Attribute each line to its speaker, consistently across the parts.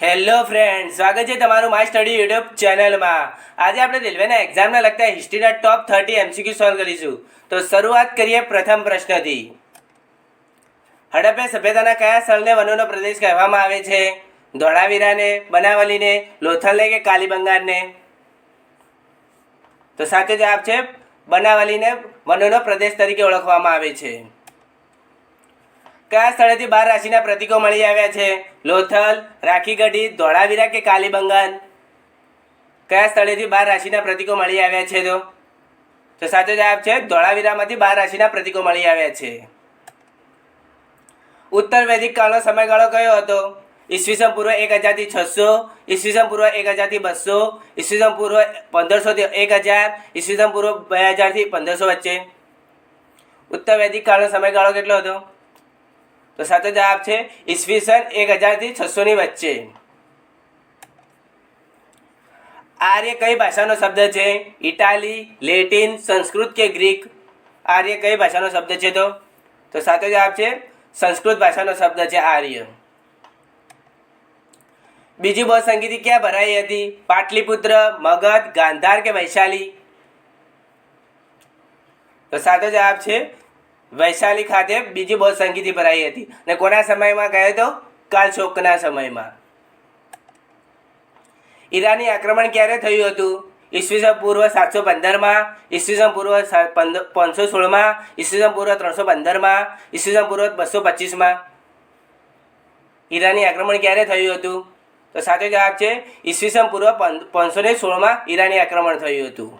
Speaker 1: Hello friend, સ્વાગત છે તમારું માય સ્ટડી યુટ્યુબ ચેનલમાં। આજે આપણે રેલવેના એક્ઝામને લગતા હિસ્ટ્રીના ટોપ 30 એમસીક્યુ સોલ્વ કરીશું। તો શરૂઆત કરીએ પ્રથમ પ્રશ્નથી। હડપ્પા સભ્યતાના કયા સ્થળને વનોનો પ્રદેશ કહેવામાં આવે છે? ધોળાવીરાને, બનાવલીને, લોથલને કે કાલીબંગાને? તો સાચો જવાબ છે બનાવલીને વનોનો પ્રદેશ તરીકે ઓળખવામાં આવે છે। કયા સ્થળેથી 12 રાશિના પ્રતીકો મળી આવ્યા છે? લોથલ, રાખીગઢી, ધોળાવીરા કે કાલીબંગાન? કયા સ્થળેથી 12 રાશિના પ્રતીકો મળી આવ્યા છે? તો સાચો જવાબ છે ધોળાવીરામાંથી 12 રાશિના પ્રતીકો મળી આવ્યા છે। ઉત્તર વૈદિક કાળનો સમયગાળો કયો હતો? ઈસવીસન પૂર્વ 1000 થી 600, ઈસવીસન પૂર્વ 1000 થી 200, ઈસવીસન પૂર્વ 1500 થી 1000, ઈસવીસન પૂર્વ 2000 થી 1500 વચ્ચે। ઉત્તર વૈદિક કાળનો સમયગાળો કેટલો હતો? તો સાચો જવાબ છે ઈસવીસન 1000 થી 600 ની વચ્ચે। આર્ય કઈ ભાષાનો શબ્દ છે? ઇટાલી, લેટિન, સંસ્કૃત કે ગ્રીક? આર્ય કઈ ભાષાનો શબ્દ છે? તો સાચો જવાબ છે સંસ્કૃત ભાષાનો શબ્દ છે આર્ય। બીજી બૌદ્ધ સંગીતિ ક્યાં ભરાઈ હતી? પાટલીપુત્ર, મગધ, ગાંધાર કે વૈશાલી? તો સાચો જવાબ છે વૈશાલી ખાતે બીજી બૌદ્ધ સંગીતિ ભરાઈ હતી। અને કોના સમયમાં કહે તો કાલશોકના સમયમાં। ઈરાની આક્રમણ ક્યારે થયું હતું? ઈસવીસન પૂર્વ 715માં, ઈસવીસન પૂર્વ 516માં, ઈસવીસન પૂર્વ 315માં, ઈસવીસન પૂર્વ 225માં? ઈરાની આક્રમણ ક્યારે થયું હતું? તો સાચો જવાબ છે ઈસવીસન પૂર્વ 516માં ઈરાની આક્રમણ થયું હતું।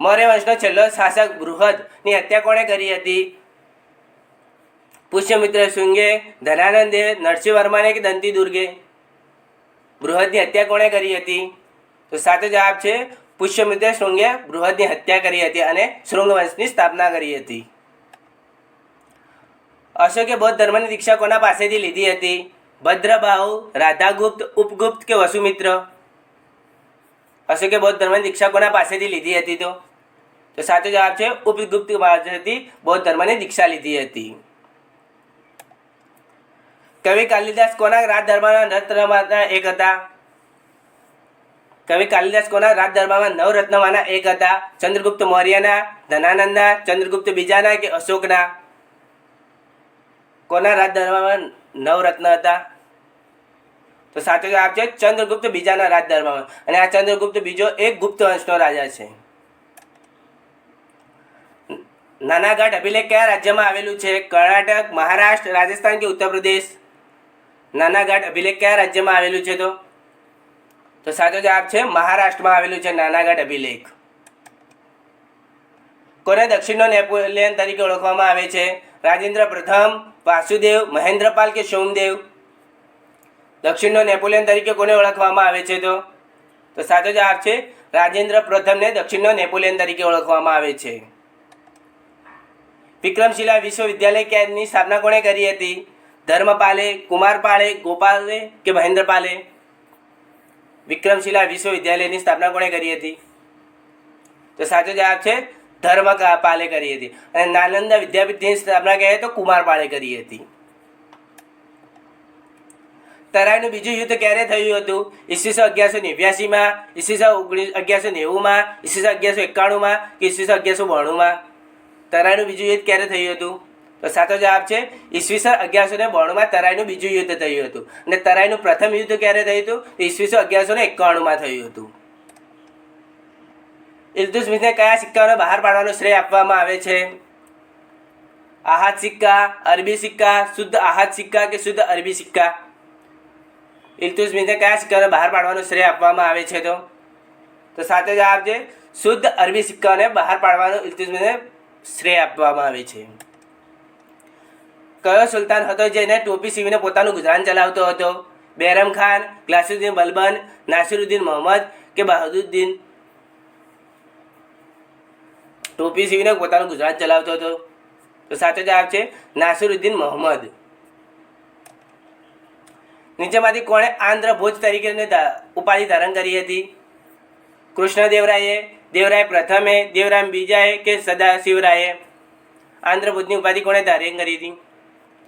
Speaker 1: મૌર્ય વંશનો છેલ્લો શાસક બૃહદની હત્યા કોણે કરી હતી? પુષ્યમિત્ર શુંગે, ધનાનંદે, નરસિંહ વર્માને કે દંતી દુર્ગે? બૃહદની હત્યા કોણે કરી હતી? તો સાચો જવાબ છે પુષ્યમિત્ર શુંગે બૃહદની હત્યા કરી હતી અને શૃંગ વંશની સ્થાપના કરી હતી। અશોકે બૌદ્ધ ધર્મની દીક્ષા કોના પાસેથી લીધી હતી? ભદ્રબાહુ, રાધાગુપ્ત, ઉપગુપ્ત કે વસુમિત્ર? અશોકે બૌદ્ધ ધર્મની દીક્ષા કોના પાસેથી લીધી હતી? તો સાચો જવાબ છે ઉપગુપ્ત પાસેથી બૌદ્ધ ધર્મની દીક્ષા લીધી હતી। કવિ કાલિદાસ કોના રાજદરબારમાં નવરત્નમાંના એક હતા? કવિ કાલિદાસ કોના રાજદરબારમાં નવરત્નમાંના એક હતા? ચંદ્રગુપ્ત મૌર્યના, ધનાનંદના, ચંદ્રગુપ્ત બીજાના કે અશોકના? કોના રાજદરબારમાં નવરત્ન હતા? તો સાચો જવાબ છે ચંદ્રગુપ્ત બીજાના રાજદરબારમાં। અને આ ચંદ્રગુપ્ત બીજો એક ગુપ્ત વંશનો રાજા છે। નાનાઘાટ અભિલેખ કયા રાજ્યમાં આવેલું છે? કર્ણાટક, મહારાષ્ટ્ર, રાજસ્થાન કે ઉત્તર પ્રદેશ? નાનાઘાટ અભિલેખ કયા રાજ્યમાં આવેલું છે? તો સાચો જવાબ છે મહારાષ્ટ્રમાં આવેલું છે નાનાઘાટ અભિલેખ। કોને દક્ષિણનો નેપોલિયન તરીકે ઓળખવામાં આવે છે? રાજેન્દ્ર પ્રથમ, વાસુદેવ, મહેન્દ્રપાલ કે સોમદેવ? દક્ષિણનો નેપોલિયન તરીકે કોને ઓળખવામાં આવે છે? તો સાચો જવાબ છે રાજેન્દ્ર પ્રથમને દક્ષિણનો નેપોલિયન તરીકે ઓળખવામાં આવે છે। વિક્રમશિલા વિશ્વવિદ્યાલયની સ્થાપના કોણે કરી હતી? ધર્મપાલે, કુમારપાલે, ગોપાલે કે મહેન્દ્રપાલે? વિક્રમશિલા વિશ્વવિદ્યાલયની સ્થાપના કોણે કરી હતી? તો સાચો જવાબ છે ધર્મપાલે કરી હતી। અને નાલંદા વિદ્યાપીઠની સ્થાપના કહે તો કુમારપાલે કરી હતી। તરાઈનું બીજું યુદ્ધ ક્યારે થયું હતું? ઈસવીસન 1189માં, ઈસવીસન 1190માં, ઈસવીસન 1191માં કે ઈસવીસન 1192માં? તરાઈનું બીજું યુદ્ધ ક્યારે થયું હતું? તો સાચો જવાબ છે ઈસવીસન 1192માં તરાઈનું બીજું યુદ્ધ થયું હતું। અને તરાઈનું પ્રથમ યુદ્ધ ક્યારે થયું હતું? તો ઈસવીસન 1191માં થયું હતું। ઇલ્તુત્મિશને કયા સિક્કાઓને બહાર પાડવાનો શ્રેય આપવામાં આવે છે? આહાદ સિક્કા, અરબી સિક્કા, શુદ્ધ આહાદ સિક્કા કે શુદ્ધ અરબી સિક્કા? ઇલ્તુત્મિશને કયા સિક્કાઓને બહાર પાડવાનો શ્રેય આપવામાં આવે છે? તો સાચો જવાબ છે શુદ્ધ અરબી સિક્કાઓને બહાર પાડવાનો ઇલ્તુત્મિશને શ્રેય આપવામાં આવે છે। કયો સુલતાન હતો જેને ટોપી સીવીને પોતાનું ગુજરાન ચલાવતો હતો? બહેરમ ખાન, ગ્યાસુદ્દીન બલબન, નાસિરુદ્દીન મોહમ્મદ કે બહાદુદ્દીન? ટોપી સીવીને પોતાનું ગુજરાન ચલાવતો હતો? તો સાચો જવાબ છે નાસિરુદ્દીન મોહમ્મદ। નીચેમાંથી કોણે આંધ્ર ભોજ તરીકેની ઉપાધિ ધારણ કરી હતી? કૃષ્ણદેવરાયે, દેવરાય પ્રથમે, દેવરાય બીજાએ કે સદાશિવરાયે? આંધ્ર ભોજની ઉપાધિ કોણે ધારણ કરી હતી?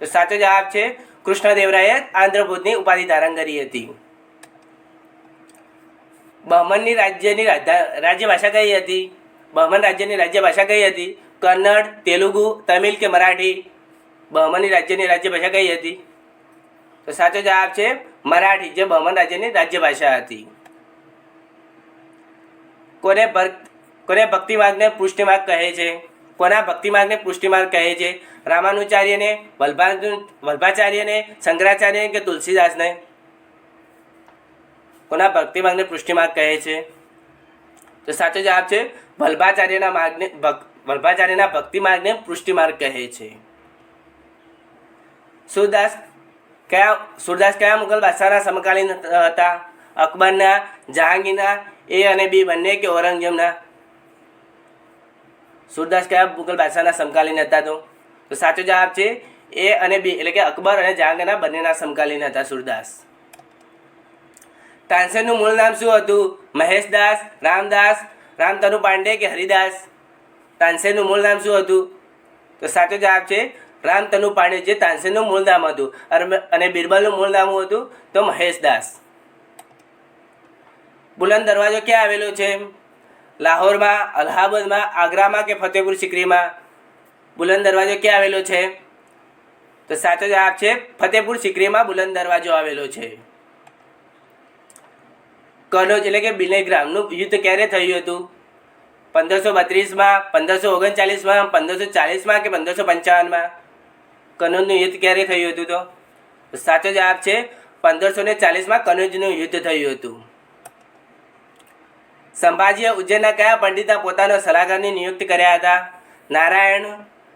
Speaker 1: તો સાચો જવાબ છે કૃષ્ણદેવરાયે આંધ્રભૂતની ઉપાધિ ધારણ કરી હતી. બહમનની રાજ્ય ભાષા કઈ હતી? બહમન રાજ્યની રાજ્ય ભાષા કઈ હતી? કન્નડ, તેલુગુ, તમિલ કે મરાઠી? બહમનની રાજ્યની રાજ્ય ભાષા કઈ હતી? તો સાચો જવાબ છે મરાઠી, જે બહમન રાજ્યની રાજ્ય ભાષા હતી. કોને ભક્તિ માર્ગને પુષ્ટિ માર્ગ કહે છે? કોના ભક્તિ માર્ગને પુષ્ટિ માર્ગ કહે છે? રામાનુચાર્યને, વલ્ભાચાર્યને, શંકરાચાર્યને કે તુલસીદાસને? કોના ભક્તિ માર્ગને પુષ્ટિ માર્ગ કહે છે? તો સાચો જવાબ છે વલ્ભાચાર્યના ભક્તિ માર્ગને પુષ્ટિ માર્ગ કહે છે. સૂરદાસ કયા મુગલ બાદશાહના સમકાલીન હતા? અકબરના, જહાંગીરના, એ અને બી બંને કે ઔરંગઝેબના? સૂરદાસ કયા મુગલ બાદશાહના સમકાલીન હતા? તો સાચો જવાબ છે એ અને બી, એટલે કે અકબર અને જહાંગીરના બંનેના સમકાલીન હતા સૂરદાસ. તાનસેનનું મૂળ નામ શું હતું? મહેશદાસ, રામદાસ, રામતનુ પાંડે કે હરિદાસ? તાનસેનનું મૂળ નામ શું હતું? તો સાચો જવાબ છે રામતનુ પાંડે, જે તાનસેનનું મૂળ નામ હતું. અને બિરબલનું મૂળ નામ હતું તો મહેશદાસ. બુલંદ દરવાજો ક્યાં આવેલો છે? લાહોરમાં, અલ્હાબાદમાં, આગ્રામાં કે ફતેહપુર સિકરીમાં? બુલંદ દરવાજો ક્યાં આવેલો છે? તો સાચો જવાબ છે ફતેહપુર સિકરીમાં બુલંદ દરવાજો આવેલો છે. કનોજ એટલે કે બિલેગ્રામનું યુદ્ધ ક્યારે થયું હતું? 1532માં, 1539માં, 1540માં કે 1555માં? કનોજનું યુદ્ધ ક્યારે થયું હતું? તો સાચો જવાબ છે 1540માં કનોજનું યુદ્ધ થયું હતું. સંભાજીએ ઉજ્જૈનના કયા પંડિતના પોતાનો સલાહકારની નિયુક્તિ કર્યા હતા? નારાયણ,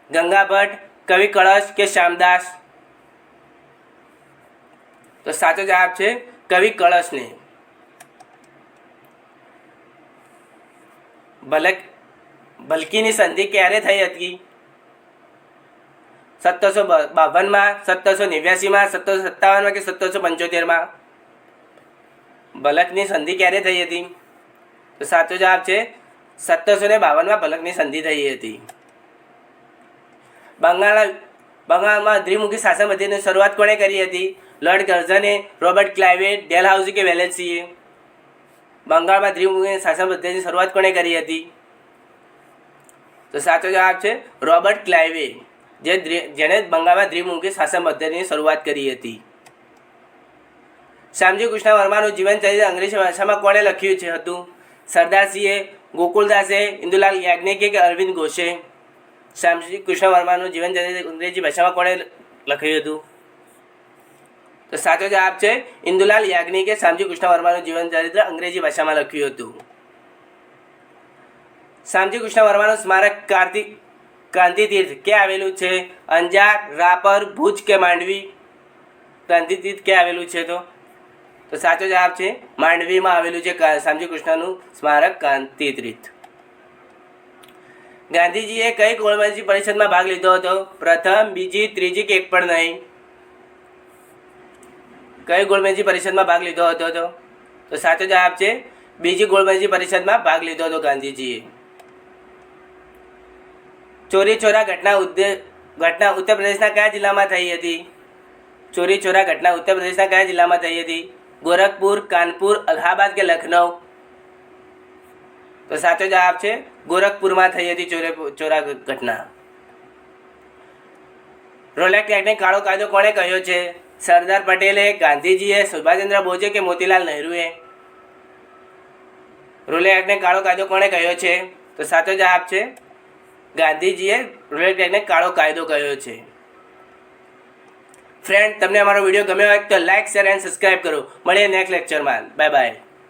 Speaker 1: ગંગા ભટ્ટ, કવિ કળશ કે શ્યામદાસ? તો સાચો જવાબ છે કવિ કળશને. ભલકીની સંધિ ક્યારે થઈ હતી? 1752માં, 1789માં, 1757માં કે 1775માં? ભલકની સંધિ ક્યારે થઈ હતી? તો સાચો જવાબ છે 1752માં ભલકની સંધિ થઈ હતી. બંગાળમાં દ્વિમુખી શાસન પદ્ધતિની શરૂઆત કોણે કરી હતી? લોર્ડ કર્ઝને, રોબર્ટ ક્લાઇવે, ડેલહાઉસી કે વેલેન્સીએ? બંગાળમાં દ્વિમુખી શાસન પદ્ધતિની શરૂઆત કોણે કરી હતી? તો સાચો જવાબ છે રોબર્ટ ક્લાઇવે, જેણે બંગાળમાં દ્વિમુખી શાસન પદ્ધતિની શરૂઆત કરી હતી. શ્યામજી કૃષ્ણ વર્માનું જીવન ચરિત્ર અંગ્રેજી ભાષામાં કોણે લખ્યું છે હતું? સરદારસિંહે, ગોકુલદાસે, ઇન્દુલાલ યાજ્ઞિકે કે અરવિંદ ઘોષે? શ્યામજી કૃષ્ણ વર્માનું જીવન ચરિત્ર અંગ્રેજી ભાષામાં કોણે લખ્યું હતું? તો સાચો જવાબ છે ઇન્દુલાલ યાજ્ઞિકે શ્યામજી કૃષ્ણ વર્માનું જીવન ચરિત્ર અંગ્રેજી ભાષામાં લખ્યું હતું. શ્યામજી કૃષ્ણ વર્માનું સ્મારક ક્રાંતિતીર્થ ક્યાં આવેલું છે? અંજાર, રાપર, ભુજ કે માંડવી? ક્રાંતિતીર્થ ક્યાં આવેલું છે? તો સાચો જવાબ છે માંડવીમાં આવેલું છે શ્યામજી કૃષ્ણનું સ્મારક ક્રાંતિતીર્થ. ગાંધીજીએ કઈ ગોળમેજી પરિષદમાં ભાગ લીધો હતો? પ્રથમ, બીજી, ત્રીજી કે એક પણ નહીં? કઈ ગોળમેજી પરિષદમાં ભાગ લીધો હતો? તો સાચો જવાબ છે બીજી ગોળમેજી પરિષદમાં ભાગ લીધો હતો ગાંધીજીએ. ચોરી ચોરા ઘટના ઉત્તર પ્રદેશના કયા જિલ્લામાં થઈ હતી? ચોરી ચોરા ઘટના ઉત્તર પ્રદેશના કયા જિલ્લામાં થઈ હતી? ગોરખપુર, કાનપુર, અલ્હાબાદ કે લખનઉ? તો સાચો જવાબ છે ગોરખપુરમાં થઈ હતી ચોરા ઘટના. રોલેક્ટ એક્ટને કાળો કાયદો કોણે કહ્યો છે? સરદાર પટેલે, ગાંધીજીએ, સુભાષચંદ્ર બોઝે કે મોતીલાલ નહેરુએ? રોલેક્ટ એક્ટને કાળો કાયદો કોણે કહ્યો છે? તો સાચો જવાબ છે ગાંધીજીએ રોલેક્ટ એક્ટને કાળો કાયદો કહ્યો છે. ફ્રેન્ડ, તમને અમારો વિડીયો ગમ્યો હોય તો લાઇક, શેર એન્ડ સબસ્ક્રાઈબ કરો. મળીએ નેક્સ્ટ લેક્ચરમાં. Bye bye.